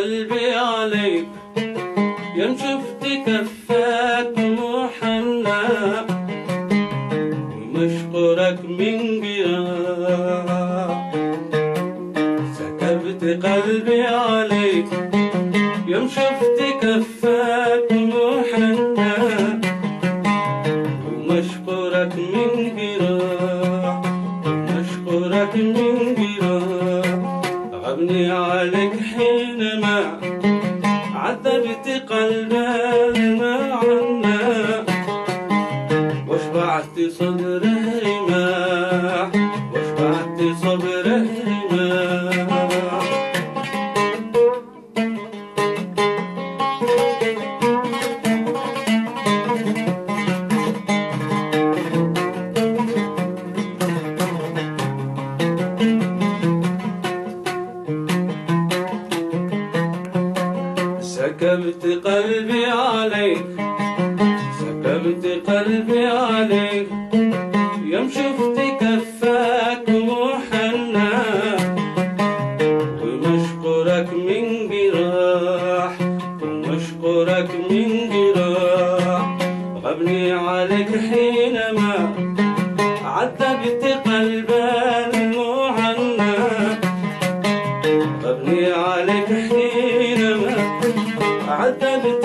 قلبي عليك يوم شفت كفاك محنى ومشقرك من جراح. سكبت قلبي عليك يوم شفت كفاك محنى ومشقرك من جراح، ومشقرك من جراح. غبني عليك حينما عذبت قلبنا عنا واشبعت صدره رماح، واشبعت صبره رماح. سكبت قلبي عليك، سكبت قلبي عليك يوم شفت كفاك محنى ومشقرك من جراح، ومشقرك من جراح. غبني عليك حينما عذبت قلبا المعنى، غبني عليك حينما عذبت